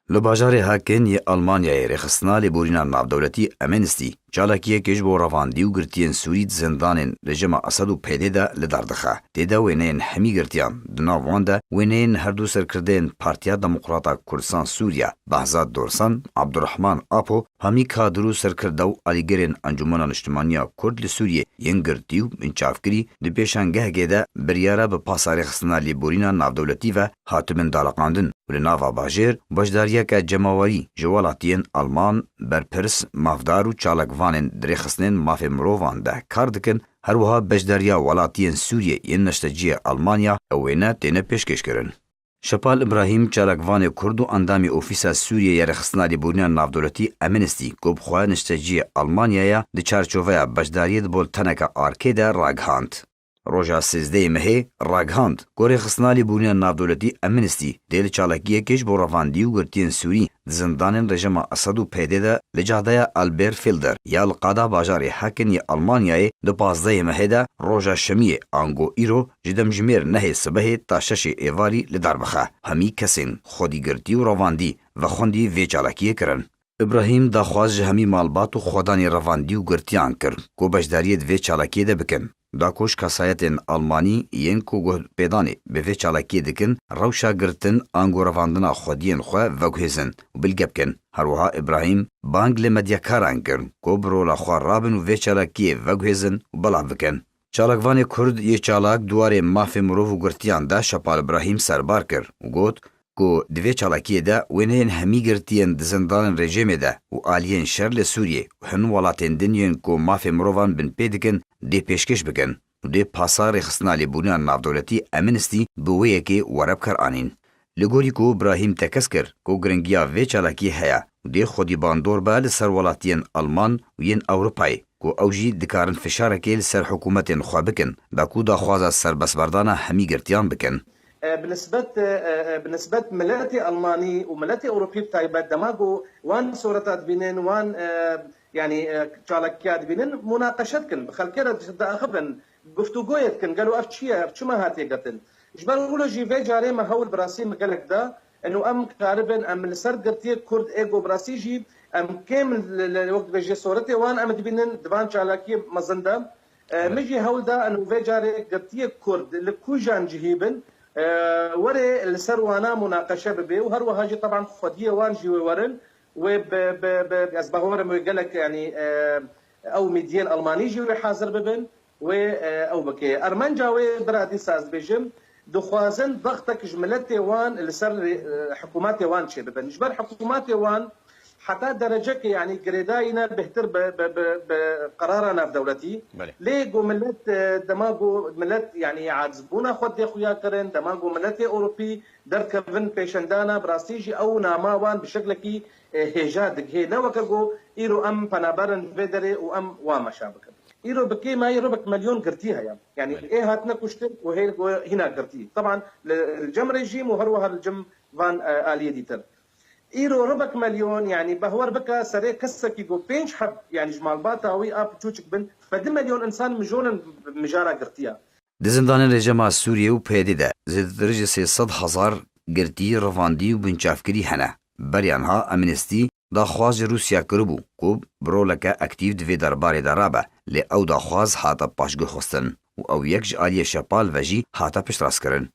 لباجار هاکن ی آلمانیای رخصتنا لبورینا ناودولتی امنستی چالاکیه کش بو رواندی و گرتین سوریت زندانین رژیم اسد و پیده دا لدردخه دیده وینین همی گرتیان دناوانده وینین هر دو سرکردین پارتیا دموکراتا کردستان سوریا بهزاد دورسان عبدالرحمن آپو همی کادرو سرکردو آلیگرین انجمنان اجتماعیا کرد لسوریه ین گرتیو منچافکری لپیشانگه گیده بریاره به پاسا رخصتنا لبورینا ناودولتی و هاتمن دالقاندن ولناوا باجر بجداریا که جماوری جوالاتین آلمان برپرس مافدار و چالکوانین درخصنین مافی مروان ده کار دکن هر وها بجداریا ولاتین سوریه ین نشتجی آلمانیا اوینه تینه پیشکش کرن. شپال ابراهیم چالکوان کرد و اندامی اوفیسا سوریه ی رخصتنا لبورینا ناودولتی امنستی گوب خواه نشتجی آلمانیا ده چارچووه بجداریت بول تنکا آرکه ده راگهاند. روژا 13 مهی راگهاند گوری خصتنا لبورینا ناودولتی امنستی دیل چالاکیه کش بو رواندی و گرتین سوری زندان رژیم اسد و پیده ده لجهده آلبر فیلدر یا القادا باجاری حاکن ی آلمانیای ده 15 مهی ده روژا شمیه آنگو ایرو جدم جمیر نه سبه تا 6 ایواری لدربخه همی کسین خودی گرتی و رواندی و خوندی وی چالاکیه کرن. ابراهیم داخواز همی مالبات و خودانی رواندی و گرتیان کرد کو بجداریت وی چالاکیه ده بکن. دا کوش کسایتین آلمانی ین کو گوه پیدانی به وی چالاکی دکن روشا گرتن آنگو رواندنا خودین خواه وگوهزن و بلگب کن. هروها ابراهیم بانگ لمدیا کاران کرن کو برولا خواه رابن و وی چالاکی وگوهزن و بلاو بکن. چالاکوان کرد یه چالاک دواره مافی مروف و گرتیان دا شپال ابراهیم سربار کرد و گوت کو دوی چالاکی دا وینین همی گرتین دزندان رژیم دا و آلین شر لسوریه و هنو ولاتین دنین کو مافی مروفان بن پیدکن دی پیشکش بکن و دی پاسا رخصتنا لبورینا ناودولتی امنستی بویه که ورب کر آنین. لگوری کو ابراهیم تکس کر کو گرنگیا وی چالاکی هیا و دی خودی باندور با لسر ولاتین آلمان و ین اوروپای کو اوجی دکارن فشارکی لسر حکومتین خواه بکن دا کو دا خوازا سر بسبردانا همی گرتیان بکن. بالنسبة ملاتي ألماني وملاتي أوروبي بتايبات دماغو وان صورتات بينين وان يعني شالكيات بينين مناقشات كن بخلكيرا أخبن گفتگویت کن قالوا أفتشيا ما هاتي قتل جبال يقولوا جي في جاري ما هول براسي مقالك دا إنه أم قاربا أم السر قرتي كرد إيجو براسي جيب أم كامل الوقت بيجي صورتي وان أم تبينين دبان شالكي مزندا مجي هول دا إنه في جاري قرتي كرد لكوجان جهيبن وري السروانا مناقشه ببي وهروا هاجي طبعا خديه وان جي ورن وب اسبهور قالك يعني او ميديان الماني جي حاضر ببن و او بكي ارمنجاوي برادي ساز بيجم دخوازن ضغطك جملتي وان السر حكوماتي وان شي ببن جبر حكوماتي وان حتى درجة يعني جريداينا بهتر بقرارنا بدولتي ليه ملت دماغو ملت يعني عازبونا خد يا خويا كرن دماغو ملت اوروبي دركفن بيشندانا براسيجي او ناماوان بشكل كي هجاد هي نوكغو ايرو ام فنابرن فيدري وام واما شابك ايرو بكي ما يربك مليون قرتيها يعني ايه هاتنا كشتل وهي هنا قرتي طبعا الجم ريجيم وهروها الجم فان اليه ديتر ايرو ربك مليون يعني بهور بكا سري كسكي جو بينش حب يعني جمال باطاوي اب تشوچك بن فد مليون انسان مجون مجارا قرتيا دزندان رژیم سوریه و پیده ده زید درجه 300,000 گرتی رواندی و بنچافکری هنه بریانها امنستی داخواز روسیا کربو کوب برولکه اکتیو دوی درباره درابه لی او داخواز حاتا پاشگو خستن و او یک جالی شپال وجی حاتا پشت راست کرن.